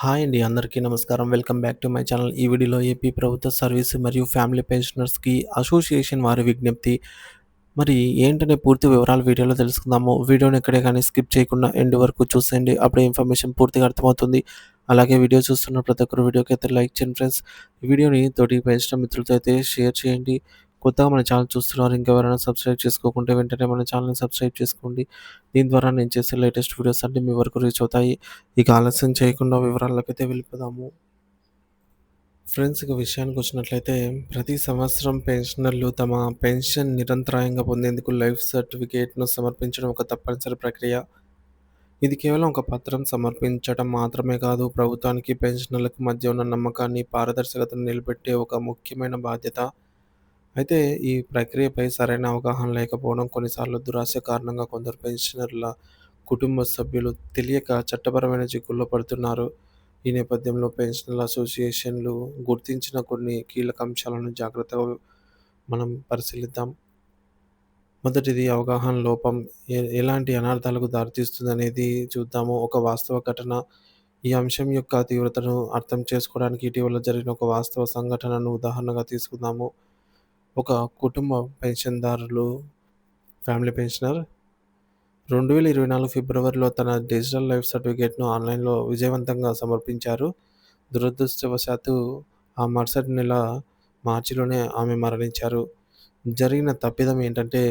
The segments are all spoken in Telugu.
హాయ్ అండి. అందరికీ నమస్కారం. Welcome back to my channel. ఈ వీడియోలో ఏపీ ప్రభుత్వ సర్వీస్ మరియు ఫ్యామిలీ పెన్షనర్స్‌కి అసోసియేషన్ వారి విజ్ఞప్తి. మరి ఏంటనే పూర్తి వివరాలు వీడియోలో తెలుసుకుందాము. వీడియోని ఎక్కడే గాని స్కిప్ చేయకుండా ఎండ్ వరకు చూసేయండి. అప్పుడే ఇన్ఫర్మేషన్ పూర్తిగా అర్థమవుతుంది. అలాగే వీడియో చూస్తున్న ప్రతి ఒక్కరు వీడియోకైతే లైక్ చేయండి ఫ్రెండ్స్. ఈ వీడియోని తోటి పెన్షనర్ మిత్రులతో అయితే షేర్ చేయండి. కొత్తగా మన ఛానల్ చూస్తున్నారు ఇంకెవరైనా సబ్స్క్రైబ్ చేసుకోకుంటే వెంటనే మన ఛానల్‌ని సబ్స్క్రైబ్ చేసుకోండి. దీని ద్వారా నేను చేసే లేటెస్ట్ వీడియోస్ అన్నీ మీ వరకు రీచ్ అవుతాయి. ఇక ఆలస్యం చేయకుండా వివరాల్లోకైతే వెళ్ళిపోదాము. ఫ్రెండ్స్ ఇక విషయానికొచ్చినట్లయితే ప్రతి సంవత్సరం పెన్షనర్లు తమ పెన్షన్ నిరంతరాయంగా పొందేందుకు లైఫ్ సర్టిఫికేట్‌ను సమర్పించడం ఒక తప్పనిసరి ప్రక్రియ. ఇది కేవలం ఒక పత్రం సమర్పించటం మాత్రమే కాదు, ప్రభుత్వానికి, పెన్షనర్లకు మధ్య ఉన్న నమ్మకాన్ని, పారదర్శకతను నిలబెట్టే ఒక ముఖ్యమైన బాధ్యత. అయితే ఈ ప్రక్రియపై సరైన అవగాహన లేకపోవడం, కొన్నిసార్లు దురాశ కారణంగా కొందరు పెన్షనర్ల కుటుంబ సభ్యులు తెలియక చట్టపరమైన చిక్కుల్లో పడుతున్నారు. ఈ నేపథ్యంలో పెన్షనర్ల అసోసియేషన్లు గుర్తించిన కొన్ని కీలక అంశాలను జాగ్రత్తగా మనం పరిశీలిద్దాం. మొదటిది అవగాహన లోపం. ఎలాంటి అనర్థాలకు దారితీస్తుందనేది చూద్దాము. ఒక వాస్తవ ఘటన. ఈ అంశం యొక్క తీవ్రతను అర్థం చేసుకోవడానికి ఇటీవల జరిగిన ఒక వాస్తవ సంఘటనను ఉదాహరణగా తీసుకుందాము. ఒక కుటుంబ పెన్షన్‌దారులు ఫ్యామిలీ పెన్షనర్ 2024 ఫిబ్రవరిలో తన డిజిటల్ లైఫ్ సర్టిఫికేట్‌ను ఆన్‌లైన్‌లో విజయవంతంగా సమర్పించారు. దురదృష్టవశాత్తు ఆ మరుసటి నెల మార్చిలోనే ఆమె మరణించారు. జరిగిన తప్పిదం ఏంటంటే,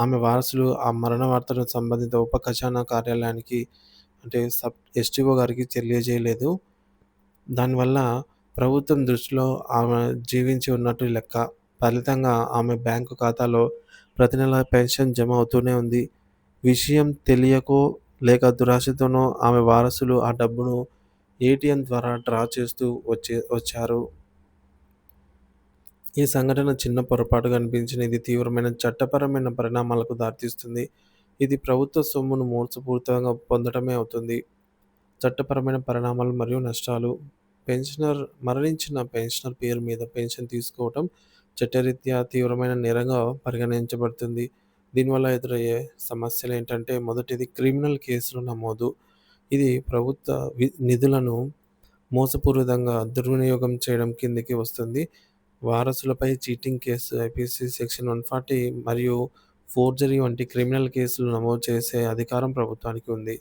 ఆమె వారసులు ఆ మరణ వార్తను సంబంధిత ఉప ఖజానా కార్యాలయానికి అంటే ఎస్‌టిఓ గారికి తెలియజేయలేదు. దానివల్ల ప్రభుత్వం దృష్టిలో ఆమె జీవించి ఉన్నట్టు లెక్క. ఫలితంగా ఆమె బ్యాంకు ఖాతాలో ప్రతి నెల పెన్షన్ జమ అవుతూనే ఉంది. విషయం తెలియకో లేక దురాశతోనో ఆమె వారసులు ఆ డబ్బును ఏటీఎం ద్వారా డ్రా చేస్తూ వచ్చారు. ఈ సంఘటన చిన్న పొరపాటుగా అనిపించిన ఇది తీవ్రమైన చట్టపరమైన పరిణామాలకు దారితీస్తుంది. ఇది ప్రభుత్వ సొమ్మును మోసపూరితంగా పొందడమే అవుతుంది. చట్టపరమైన పరిణామాలు మరియు నష్టాలు. మరణించిన పెన్షనర్ పేరు మీద పెన్షన్ తీసుకోవటం చట్టరీత్యా తీవ్రమైన నేరంగా పరిగణించబడుతుంది. దీనివల్ల ఎదురయ్యే సమస్యలేంటంటే, మొదటిది క్రిమినల్ కేసుల నమోదు. ఇది ప్రభుత్వ నిధులను మోసపూరితంగా దుర్వినియోగం చేయడం కిందికి వస్తుంది. వారసులపై చీటింగ్ కేసు ఐపీసీ సెక్షన్ 140 మరియు ఫోర్జరీ వంటి క్రిమినల్ కేసులు నమోదు చేసే అధికారం ప్రభుత్వానికి ఉంది.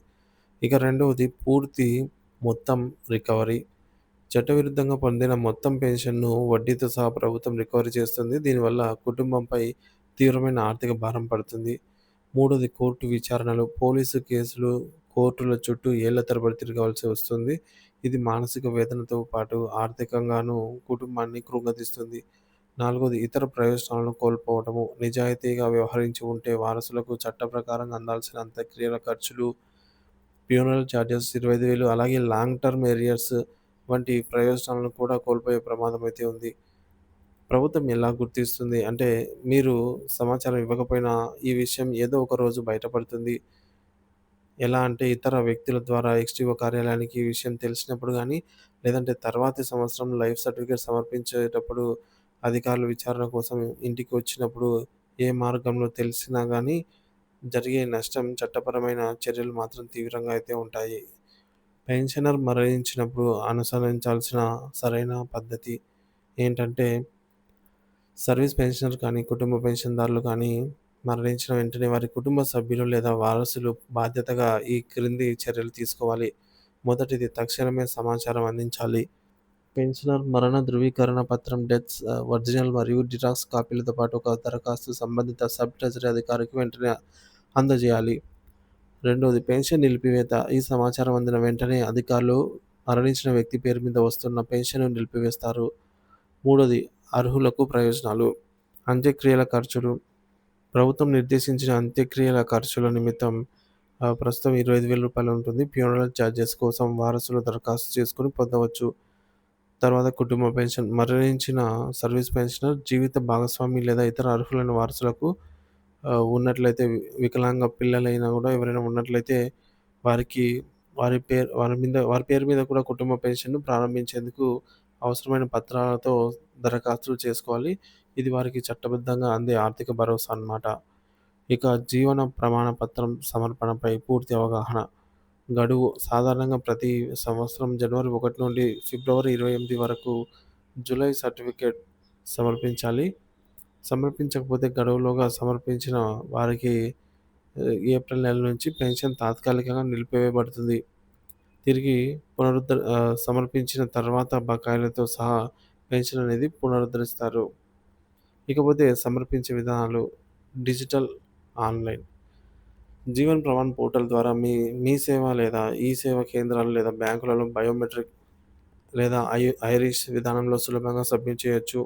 ఇక రెండవది పూర్తి మొత్తం రికవరీ. చట్టవిరుద్ధంగా పొందిన మొత్తం పెన్షన్‌ను వడ్డీతో సహా ప్రభుత్వం రికవరీ చేస్తుంది. దీనివల్ల కుటుంబంపై తీవ్రమైన ఆర్థిక భారం పడుతుంది. మూడోది కోర్టు విచారణలు. పోలీసు కేసులు, కోర్టుల చుట్టూ ఏళ్ల తరబడి తిరగాల్సి వస్తుంది. ఇది మానసిక వేదనతో పాటు ఆర్థికంగానూ కుటుంబాన్ని కృంగదీస్తుంది. నాలుగోది ఇతర ప్రయోజనాలను కోల్పోవటము. నిజాయితీగా వ్యవహరించి ఉంటే వారసులకు చట్ట ప్రకారంగా అందాల్సిన అంత్యక్రియల ఖర్చులు, ఫ్యూనరల్ చార్జెస్ 25,000 అలాగే లాంగ్ టర్మ్ ఏరియర్స్ వంటి ప్రయోజనాలను కూడా కోల్పోయే ప్రమాదం అయితే ఉంది. ప్రభుత్వం ఎలా గుర్తిస్తుంది అంటే, మీరు సమాచారం ఇవ్వకపోయినా ఈ విషయం ఏదో ఒక రోజు బయటపడుతుంది. ఎలా అంటే ఇతర వ్యక్తుల ద్వారా ఎక్స్‌టిఓ కార్యాలయానికి ఈ విషయం తెలిసినప్పుడు గానీ, లేదంటే తర్వాతి సంవత్సరం లైఫ్ సర్టిఫికేట్ సమర్పించేటప్పుడు అధికారులు విచారణ కోసం ఇంటికి వచ్చినప్పుడు ఏ మార్గంలో తెలిసినా గానీ, జరిగే నష్టం చట్టపరమైన చర్యలు మాత్రం తీవ్రంగా అయితే ఉంటాయి. పెన్షనర్ మరణించినప్పుడు అనుసరించాల్సిన సరైన పద్ధతి ఏంటంటే, సర్వీస్ పెన్షనర్ కానీ, కుటుంబ పెన్షన్‌దారులు కానీ మరణించిన వెంటనే వారి కుటుంబ సభ్యులు లేదా వారసులు బాధ్యతగా ఈ క్రింది చర్యలు తీసుకోవాలి. మొదటిది తక్షణమే సమాచారం అందించాలి. పెన్షనర్ మరణ ధృవీకరణ పత్రం ఒరిజినల్ మరియు జిరాక్స్ కాపీలతో పాటు ఒక దరఖాస్తు సంబంధిత సబ్ ట్రెజరీ అధికారికి వెంటనే అందజేయాలి. రెండోది పెన్షన్ నిలిపివేత. ఈ సమాచారం అందిన వెంటనే అధికారులు మరణించిన వ్యక్తి పేరు మీద వస్తున్న పెన్షన్‌ను నిలిపివేస్తారు. మూడోది అర్హులకు ప్రయోజనాలు. అంత్యక్రియల ఖర్చులు. ప్రభుత్వం నిర్దేశించిన అంత్యక్రియల ఖర్చుల నిమిత్తం ప్రస్తుతం రూ. 25,000 ఉంటుంది. ఫ్యూనరల్ చార్జెస్ కోసం వారసులు దరఖాస్తు చేసుకొని పొందవచ్చు. తర్వాత కుటుంబ పెన్షన్. మరణించిన సర్వీస్ పెన్షనర్ జీవిత భాగస్వామి లేదా ఇతర అర్హులైన వారసులకు ఉన్నట్లయితే వికలాంగ పిల్లలైనా గూడా ఎవరైనా ఉన్నట్లయితే వారికి వారి పేరు మీద కూడా కుటుంబ పెన్షన్‌ను ప్రారంభించేందుకు అవసరమైన పత్రాలతో దరఖాస్తులు చేసుకోవాలి. ఇది వారికి చట్టబద్ధంగా అందే ఆర్థిక భరోసా అన్నమాట. ఇక జీవన ప్రమాణ పత్రం సమర్పణపై పూర్తి అవగాహన. గడువు సాధారణంగా ప్రతి సంవత్సరం జనవరి 1 నుండి ఫిబ్రవరి 28 వరకు జులై సర్టిఫికేట్ సమర్పించాలి. సమర్పించకపోతే గడువులోగా సమర్పించిన వారికి ఏప్రిల్ నెల నుంచి పెన్షన్ తాత్కాలికంగా నిలిపివేయబడుతుంది. తిరిగి సమర్పించిన తర్వాత బకాయిలతో సహా పెన్షన్ అనేది పునరుద్ధరిస్తారు. ఇకపోతే సమర్పించే విధానాలు digital, online. Jeevan Pramaan portal ద్వారా మీ సేవ లేదా ఈ సేవ కేంద్రాలు లేదా బ్యాంకులలో బయోమెట్రిక్ లేదా ఐరిష్ విధానంలో సులభంగా సబ్మిట్ చేయొచ్చు.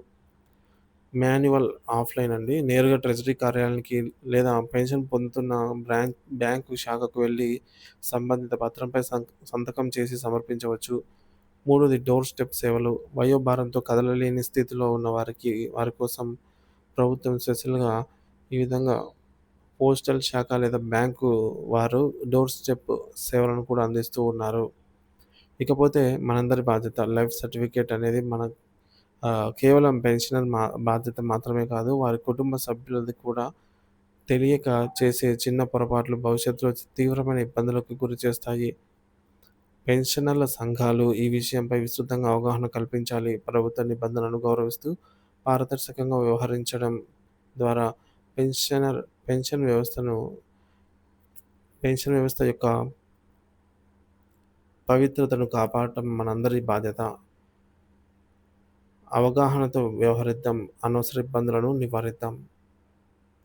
మాన్యువల్ ఆఫ్‌లైన్ అండి. నేరుగా ట్రెజరీ కార్యాలయానికి లేదా పెన్షన్ పొందుతున్న బ్యాంకు శాఖకు వెళ్లి సంబంధిత పత్రంపై సంతకం చేసి సమర్పించవచ్చు. మూడోది డోర్ స్టెప్ సేవలు. వయోభారంతో కదలలేని స్థితిలో ఉన్న వారి కోసం ప్రభుత్వం స్పెషల్‌గా ఈ విధంగా పోస్టల్ శాఖ లేదా బ్యాంకు వారు డోర్ స్టెప్ సేవలను కూడా అందిస్తూ ఉన్నారు. ఇకపోతే మనందరి బాధ్యత లైఫ్ సర్టిఫికేట్ అనేది కేవలం పెన్షనర్ బాధ్యత మాత్రమే కాదు, వారి కుటుంబ సభ్యులది కూడా. తెలియక చేసే చిన్న పొరపాట్లు భవిష్యత్తులో తీవ్రమైన ఇబ్బందులకు గురిచేస్తాయి. పెన్షనర్ల సంఘాలు ఈ విషయంపై విస్తృతంగా అవగాహన కల్పించాలి. ప్రభుత్వ నిబంధనలను గౌరవిస్తూ పారదర్శకంగా వ్యవహరించడం ద్వారా పెన్షనర్ పెన్షన్ వ్యవస్థను పెన్షన్ వ్యవస్థ యొక్క పవిత్రతను కాపాడటం మనందరి బాధ్యత. అవగాహనతో వ్యవహరిద్దాం. అనవసర ఇబ్బందులను నివారిద్దాం.